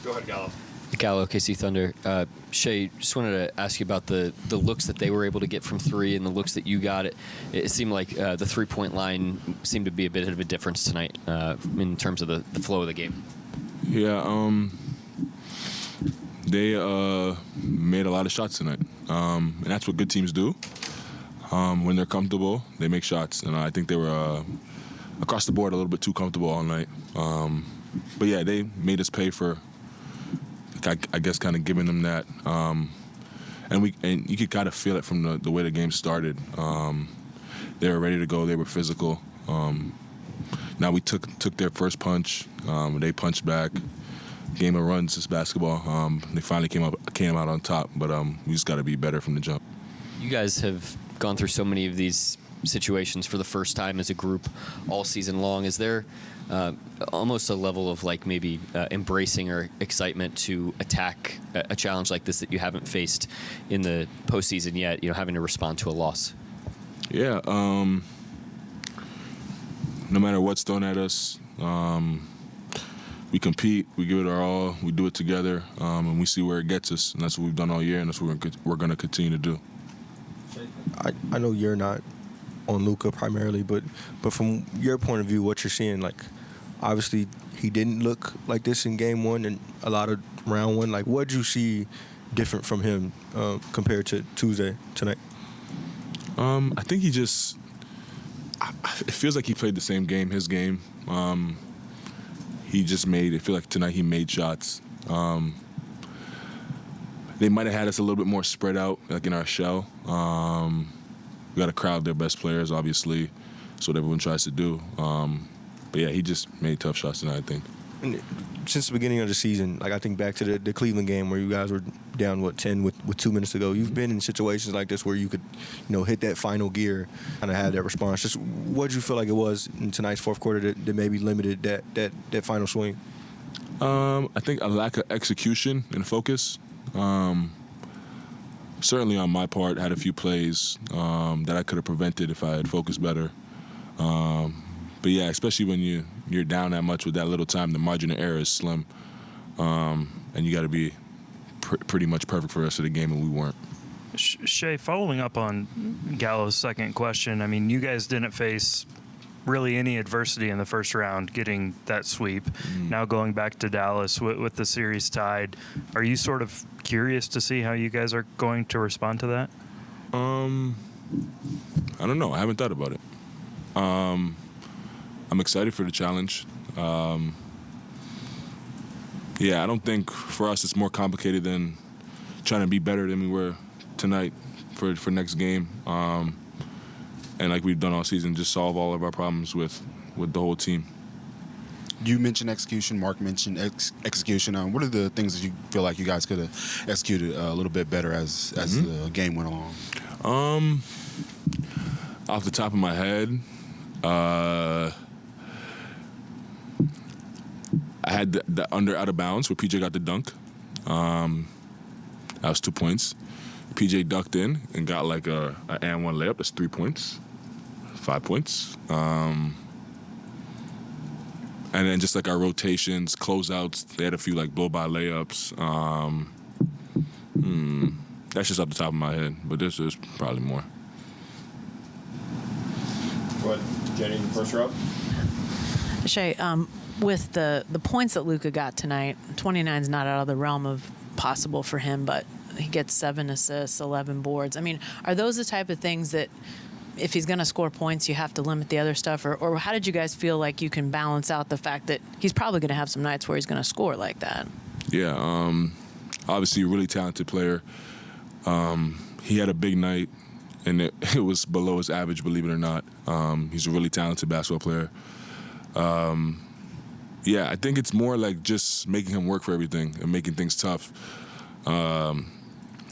Go ahead, Gallo. Gallo, KC Thunder. Shai, just wanted to ask you about the looks that they were able to get from three and the looks that you got. It seemed like the 3-point line seemed to be a bit of a difference tonight in terms of the flow of the game. Yeah, they made a lot of shots tonight, and that's what good teams do. When they're comfortable, they make shots, and I think they were across the board a little bit too comfortable all night. But yeah, they made us pay for, I guess, kind of giving them that, and you could kind of feel it from the way the game started. They were ready to go. They were physical. Now we took their first punch. They punched back. Game of runs, this basketball. They finally came out on top, but we just got to be better from the jump. You guys have gone through so many of these situations for the first time as a group all season long. Is there almost a level of like maybe embracing or excitement to attack a challenge like this that you haven't faced in the postseason yet? Having to respond to a loss. Yeah. No matter what's thrown at us. We compete, we give it our all, we do it together, and we see where it gets us. And that's what we've done all year, and that's what we're going to continue to do. I know you're not on Luka primarily, but from your point of view, what you're seeing, like, obviously he didn't look like this in game one and a lot of round one. Like, what did you see different from him compared to Tuesday tonight? I think he just it feels like he played the same game, his game. He just I feel like tonight he made shots. They might have had us a little bit more spread out, like in our shell. We got to crowd their best players, obviously. That's what everyone tries to do. But yeah, he just made tough shots tonight, I think. And since the beginning of the season, like I think back to the Cleveland game where you guys were down 10 with 2 minutes to go. You've been in situations like this where you could, hit that final gear, kind of have that response. Just what did you feel like it was in tonight's fourth quarter that maybe limited that final swing? I think a lack of execution and focus. Certainly on my part, had a few plays that I could have prevented if I had focused better. But yeah, especially when you're down that much with that little time, the margin of error is slim, and you got to be pretty much perfect for the rest of the game, and we weren't. Shai, following up on Gallo's second question, I mean, you guys didn't face really any adversity in the first round getting that sweep. Now going back to Dallas with the series tied, are you sort of curious to see how you guys are going to respond to that? I don't know. I haven't thought about it. I'm excited for the challenge. Yeah, I don't think for us it's more complicated than trying to be better than we were tonight for next game. And like we've done all season, just solve all of our problems with the whole team. You mentioned execution. Mark mentioned execution. What are the things that you feel like you guys could have executed a little bit better as the game went along? Off the top of my head, I had the under out of bounds where PJ got the dunk. That was 2 points. PJ ducked in and got like a and one layup. That's 3 points. 5 points. And then just like our rotations, closeouts, they had a few like blow-by layups. That's just off the top of my head, but there's probably more. Go ahead, Jenny, first row. Shai, with the points that Luka got tonight, 29 is not out of the realm of possible for him, but he gets 7 assists, 11 boards. I mean, are those the type of things that if he's going to score points, you have to limit the other stuff? Or how did you guys feel like you can balance out the fact that he's probably going to have some nights where he's going to score like that? Yeah, obviously a really talented player. He had a big night, and it was below his average, believe it or not. He's a really talented basketball player. Yeah, I think it's more like just making him work for everything and making things tough.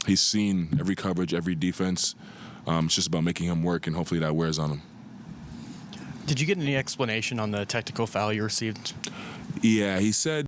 He's seen every coverage, every defense. It's just about making him work, and hopefully that wears on him. Did you get any explanation on the technical foul you received? Yeah, he said